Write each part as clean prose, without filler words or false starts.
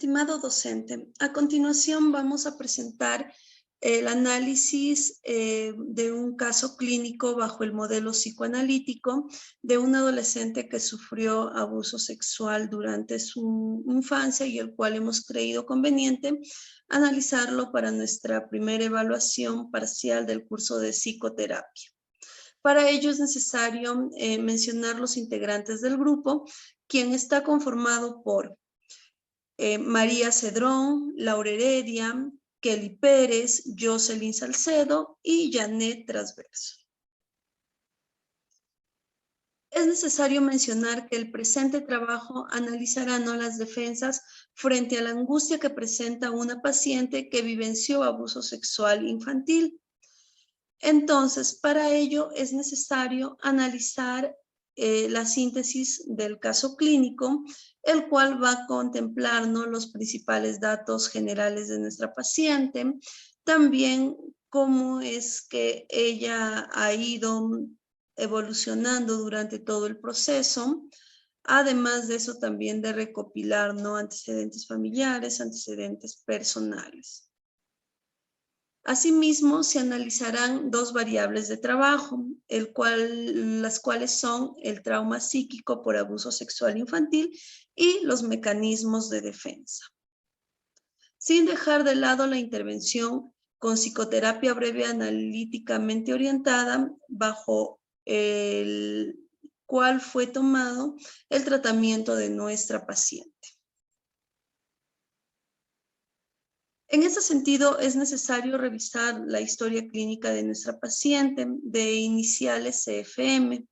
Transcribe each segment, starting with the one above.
Estimado docente, a continuación vamos a presentar el análisis de un caso clínico bajo el modelo psicoanalítico de un adolescente que sufrió abuso sexual durante su infancia y el cual hemos creído conveniente analizarlo para nuestra primera evaluación parcial del curso de psicoterapia. Para ello es necesario mencionar los integrantes del grupo, quien está conformado por María Cedrón, Laura Heredia, Kelly Pérez, Jocelyn Salcedo y Janet Trasverso. Es necesario mencionar que el presente trabajo analizará no las defensas frente a la angustia que presenta una paciente que vivenció abuso sexual infantil. Entonces, para ello es necesario analizar la síntesis del caso clínico, el cual va a contemplar, ¿no?, los principales datos generales de nuestra paciente, también cómo es que ella ha ido evolucionando durante todo el proceso, además de eso también de recopilar, ¿no?, antecedentes familiares, antecedentes personales. Asimismo, se analizarán dos variables de trabajo, las cuales son el trauma psíquico por abuso sexual infantil y los mecanismos de defensa. Sin dejar de lado la intervención con psicoterapia breve analíticamente orientada, bajo el cual fue tomado el tratamiento de nuestra paciente. En ese sentido, es necesario revisar la historia clínica de nuestra paciente de iniciales CFM,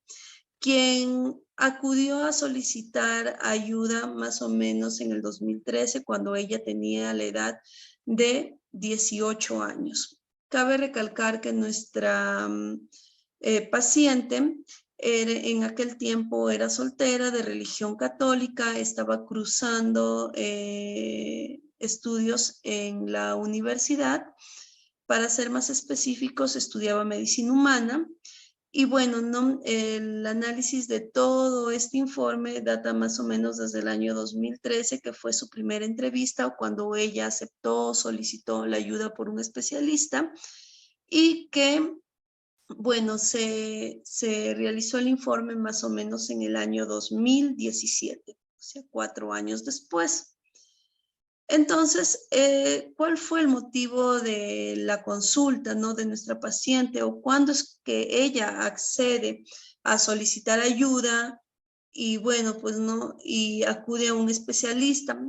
quien acudió a solicitar ayuda más o menos en el 2013, cuando ella tenía la edad de 18 años. Cabe recalcar que nuestra paciente en aquel tiempo era soltera, de religión católica, estaba cursando estudios en la universidad. Para ser más específicos, estudiaba medicina humana. Y bueno, ¿no?, el análisis de todo este informe data más o menos desde el año 2013, que fue su primera entrevista, o cuando ella aceptó, solicitó la ayuda por un especialista, y que, bueno, se realizó el informe más o menos en el año 2017, o sea, 4 años después. Entonces, ¿cuál fue el motivo de la consulta, ¿no?, de nuestra paciente, o cuándo es que ella accede a solicitar ayuda y, bueno, pues no, y acude a un especialista?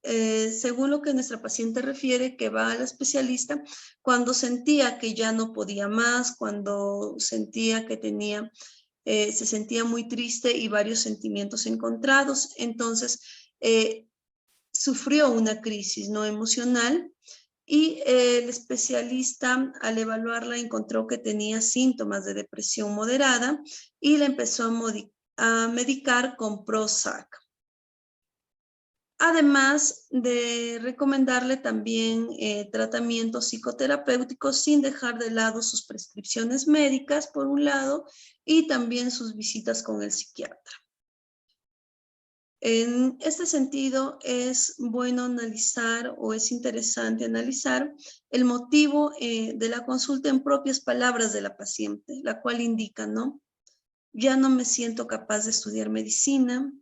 Según lo que nuestra paciente refiere, que va al especialista cuando sentía que ya no podía más, cuando sentía que tenía, se sentía muy triste y varios sentimientos encontrados. Entonces, sufrió una crisis no emocional y el especialista, al evaluarla, encontró que tenía síntomas de depresión moderada y la empezó a medicar con Prozac. Además de recomendarle también tratamientos psicoterapéuticos, sin dejar de lado sus prescripciones médicas, por un lado, y también sus visitas con el psiquiatra. En este sentido, es bueno analizar, o es interesante analizar, el motivo de la consulta en propias palabras de la paciente, la cual indica, ¿no?: ya no me siento capaz de estudiar medicina,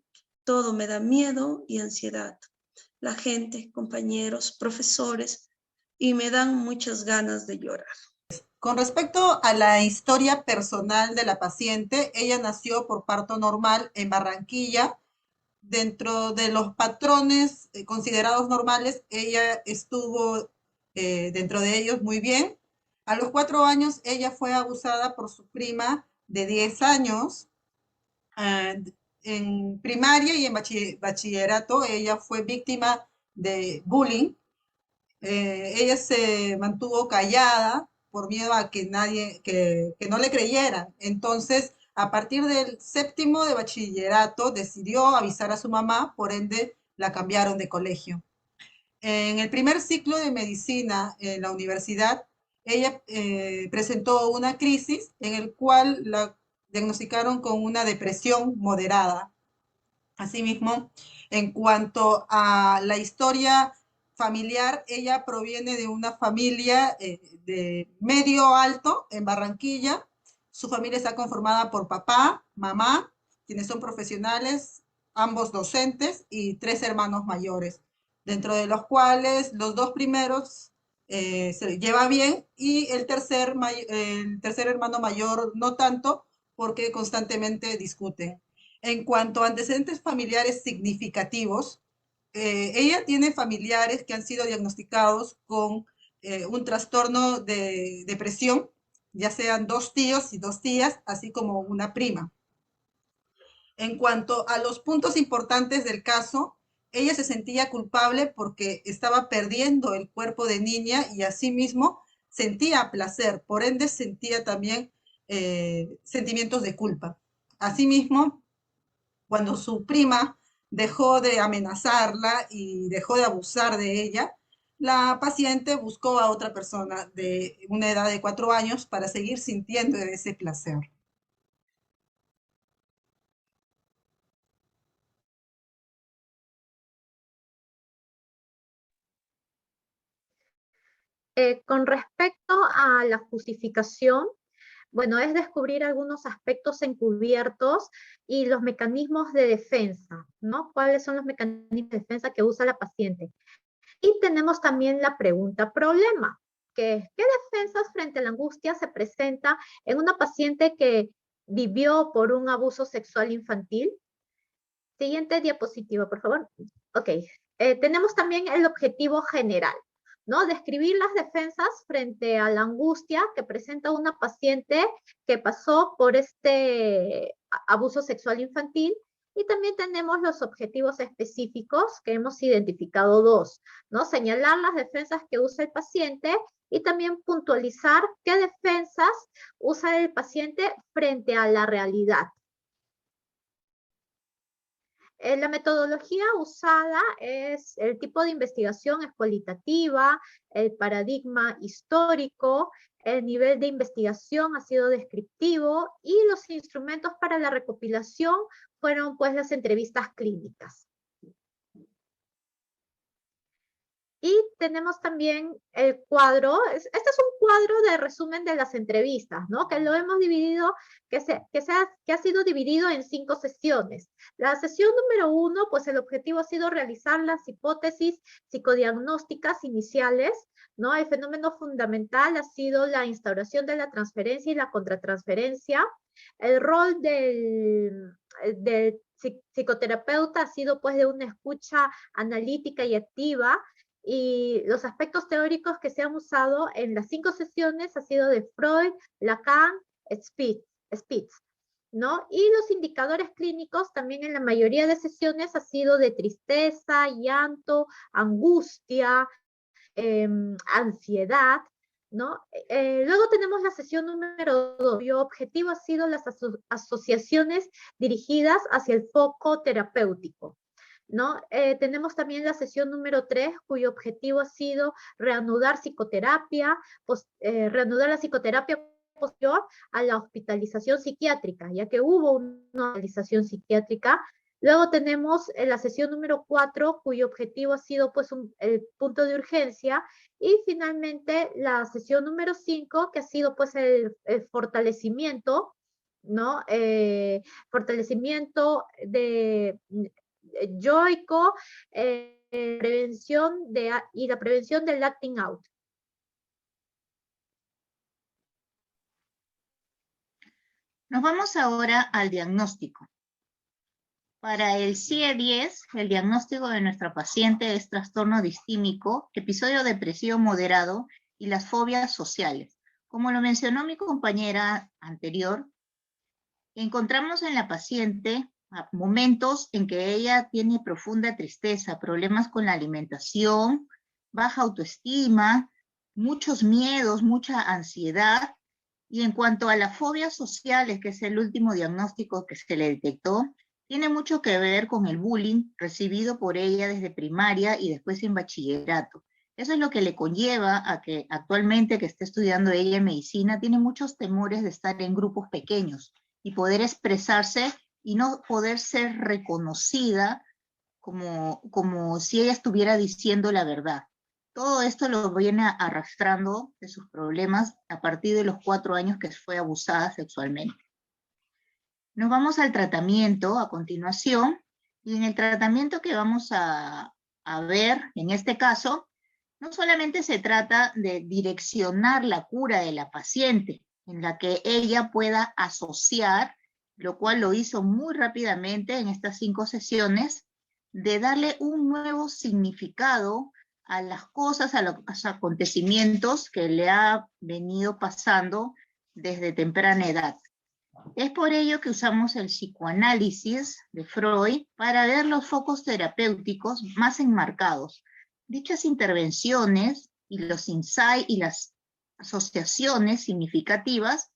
todo me da miedo y ansiedad. La gente, compañeros, profesores, y me dan muchas ganas de llorar. Con respecto a la historia personal de la paciente, ella nació por parto normal en Barranquilla. Dentro de los patrones considerados normales, ella estuvo dentro de ellos muy bien. A los 4 años, ella fue abusada por su prima de 10 años. En primaria y en bachillerato, ella fue víctima de bullying. Ella se mantuvo callada por miedo a que que no le creyeran. Entonces, a partir del 7º de bachillerato, decidió avisar a su mamá, por ende, la cambiaron de colegio. En el primer ciclo de medicina en la universidad, ella presentó una crisis en el cual la diagnosticaron con una depresión moderada. Asimismo, en cuanto a la historia familiar, ella proviene de una familia de medio alto en Barranquilla. Su familia está conformada por papá, mamá, quienes son profesionales, ambos docentes, y tres hermanos mayores, dentro de los cuales los dos primeros se lleva bien y el tercer hermano mayor no tanto porque constantemente discuten. En cuanto a antecedentes familiares significativos, ella tiene familiares que han sido diagnosticados con un trastorno de depresión, ya sean dos tíos y dos tías, así como una prima. En cuanto a los puntos importantes del caso, ella se sentía culpable porque estaba perdiendo el cuerpo de niña y asimismo sentía placer, por ende sentía también sentimientos de culpa. Asimismo, cuando su prima dejó de amenazarla y dejó de abusar de ella, la paciente buscó a otra persona de una edad de 4 años para seguir sintiendo ese placer. Con respecto a la justificación, bueno, es descubrir algunos aspectos encubiertos y los mecanismos de defensa, ¿no? ¿Cuáles son los mecanismos de defensa que usa la paciente? Y tenemos también la pregunta problema, que es, ¿qué defensas frente a la angustia se presenta en una paciente que vivió por un abuso sexual infantil? Siguiente diapositiva, por favor. Ok, tenemos también el objetivo general, ¿no? Describir las defensas frente a la angustia que presenta una paciente que pasó por este abuso sexual infantil. Y también tenemos los objetivos específicos, que hemos identificado dos, ¿no? Señalar las defensas que usa el paciente y también puntualizar qué defensas usa el paciente frente a la realidad. La metodología usada es el tipo de investigación es cualitativa, el paradigma histórico, el nivel de investigación ha sido descriptivo y los instrumentos para la recopilación fueron pues las entrevistas clínicas. Y tenemos también el cuadro, este es un cuadro de resumen de las entrevistas, ¿no? Que lo hemos dividido, que ha sido dividido en 5 sesiones. La sesión número 1, pues el objetivo ha sido realizar las hipótesis psicodiagnósticas iniciales, ¿no? El fenómeno fundamental ha sido la instauración de la transferencia y la contratransferencia. El rol del psicoterapeuta ha sido pues de una escucha analítica y activa, y los aspectos teóricos que se han usado en las 5 sesiones ha sido de Freud, Lacan, Spitz, ¿no? Y los indicadores clínicos también en la mayoría de sesiones ha sido de tristeza, llanto, angustia, ansiedad, ¿no? Luego tenemos la sesión número 2, cuyo objetivo ha sido las asociaciones dirigidas hacia el foco terapéutico, ¿no? Tenemos también la sesión número 3, cuyo objetivo ha sido reanudar reanudar la psicoterapia posterior a la hospitalización psiquiátrica, ya que hubo una hospitalización psiquiátrica. Luego tenemos la sesión número 4, cuyo objetivo ha sido pues el punto de urgencia. Y finalmente la sesión número 5, que ha sido pues el fortalecimiento, ¿no? Fortalecimiento de yoico, y la prevención del acting out. Nos vamos ahora al diagnóstico. Para el CIE-10, el diagnóstico de nuestra paciente es trastorno distímico, episodio depresivo moderado y las fobias sociales. Como lo mencionó mi compañera anterior, encontramos en la paciente momentos en que ella tiene profunda tristeza, problemas con la alimentación, baja autoestima, muchos miedos, mucha ansiedad. Y en cuanto a las fobias sociales, que es el último diagnóstico que se le detectó, tiene mucho que ver con el bullying recibido por ella desde primaria y después en bachillerato. Eso es lo que le conlleva a que actualmente que está estudiando ella en medicina, tiene muchos temores de estar en grupos pequeños y poder expresarse y no poder ser reconocida como si ella estuviera diciendo la verdad. Todo esto lo viene arrastrando de sus problemas a partir de los 4 años que fue abusada sexualmente. Nos vamos al tratamiento a continuación, y en el tratamiento que vamos a ver, en este caso, no solamente se trata de direccionar la cura de la paciente, en la que ella pueda asociar, lo cual lo hizo muy rápidamente en estas 5 sesiones, de darle un nuevo significado a las cosas, a los acontecimientos que le ha venido pasando desde temprana edad. Es por ello que usamos el psicoanálisis de Freud para ver los focos terapéuticos más enmarcados. Dichas intervenciones y los insights y las asociaciones significativas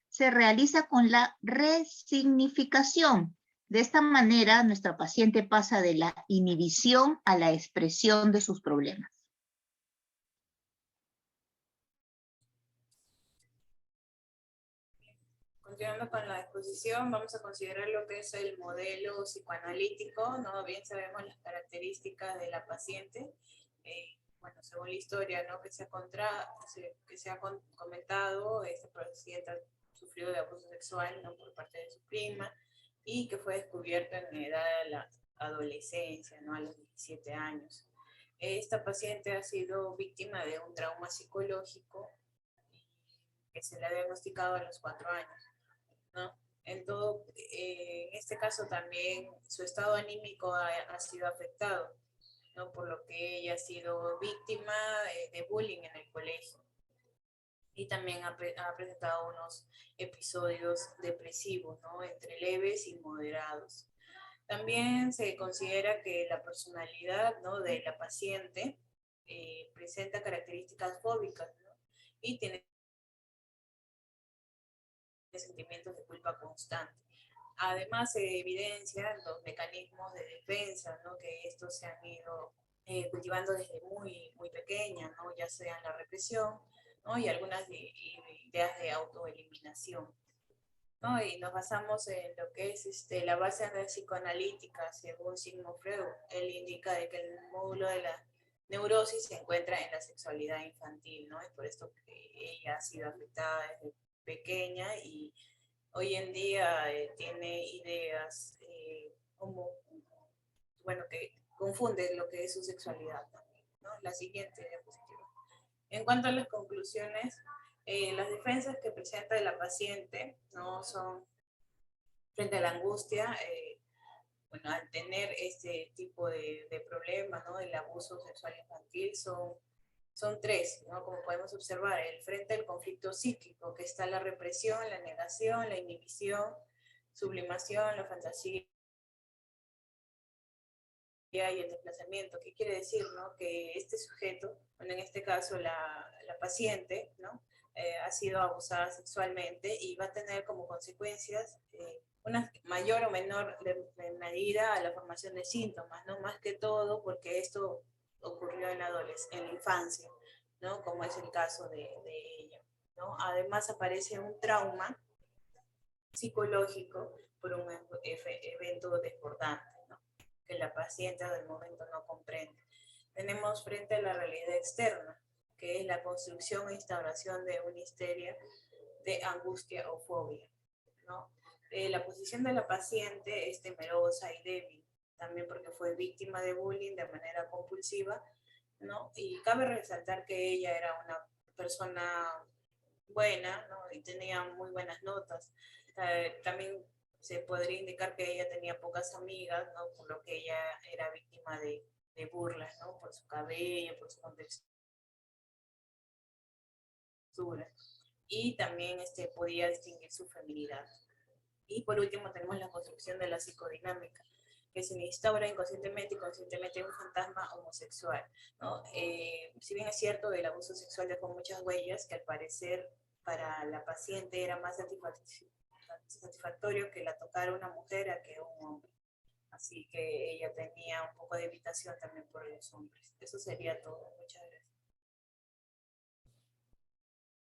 se realiza con la resignificación. De esta manera, nuestra paciente pasa de la inhibición a la expresión de sus problemas. Continuando con la exposición, vamos a considerar lo que es el modelo psicoanalítico, ¿no? Bien sabemos las características de la paciente, bueno, según la historia, ¿no? que se ha comentado, esta paciente sufrió de abuso sexual, ¿no? por parte de su prima, y que fue descubierto en la edad de la adolescencia, ¿no? a los 17 años. Esta paciente ha sido víctima de un trauma psicológico que se le ha diagnosticado a los 4 años. ¿no? En este caso también su estado anímico ha sido afectado, ¿no? por lo que ella ha sido víctima de bullying en el colegio y también ha presentado unos episodios depresivos, ¿no? entre leves y moderados. También se considera que la personalidad, ¿no? de la paciente presenta características fóbicas, ¿no? y tiene sentimientos de culpa constante. Además, se evidencian los mecanismos de defensa, ¿no? que estos se han ido cultivando desde muy, muy pequeña, ¿no? ya sea la represión, ¿no? y algunas ideas de autoeliminación. ¿no? Y nos basamos en lo que es la base psicoanalítica, según Sigmund Freud. Él indica de que el módulo de la neurosis se encuentra en la sexualidad infantil, ¿no? Es por esto que ella ha sido afectada desde pequeña y hoy en día tiene ideas que confunden lo que es su sexualidad también, ¿no? La siguiente diapositiva. En cuanto a las conclusiones, las defensas que presenta la paciente no son frente a la angustia, al tener este tipo de problemas, ¿no? El abuso sexual infantil son 3, ¿no? Como podemos observar, el frente al conflicto psíquico, que está la represión, la negación, la inhibición, sublimación, la fantasía y el desplazamiento. ¿Qué quiere decir, no? Que este sujeto, bueno, en este caso la paciente, ¿no? Ha sido abusada sexualmente y va a tener como consecuencias una mayor o menor medida a la formación de síntomas, ¿no? Más que todo porque esto ocurrió en la infancia, ¿no? Como es el caso de ella, ¿no? Además aparece un trauma psicológico por un evento desbordante, ¿no? que la paciente del momento no comprende. Tenemos frente a la realidad externa, que es la construcción e instauración de una histeria de angustia o fobia, ¿no? La posición de la paciente es temerosa y débil, también porque fue víctima de bullying de manera compulsiva, ¿no? Y cabe resaltar que ella era una persona buena, ¿no? Y tenía muy buenas notas. También se podría indicar que ella tenía pocas amigas, ¿no? Por lo que ella era víctima de burlas, ¿no? Por su cabello, por su contextura. Y también podía distinguir su feminidad. Y por último tenemos la construcción de la psicodinámica, que se instaura inconscientemente y conscientemente un fantasma homosexual, ¿no? Si bien es cierto, el abuso sexual dejó muchas huellas que al parecer para la paciente era más satisfactorio que la tocara una mujer a que un hombre. Así que ella tenía un poco de evitación también por los hombres. Eso sería todo. Muchas gracias.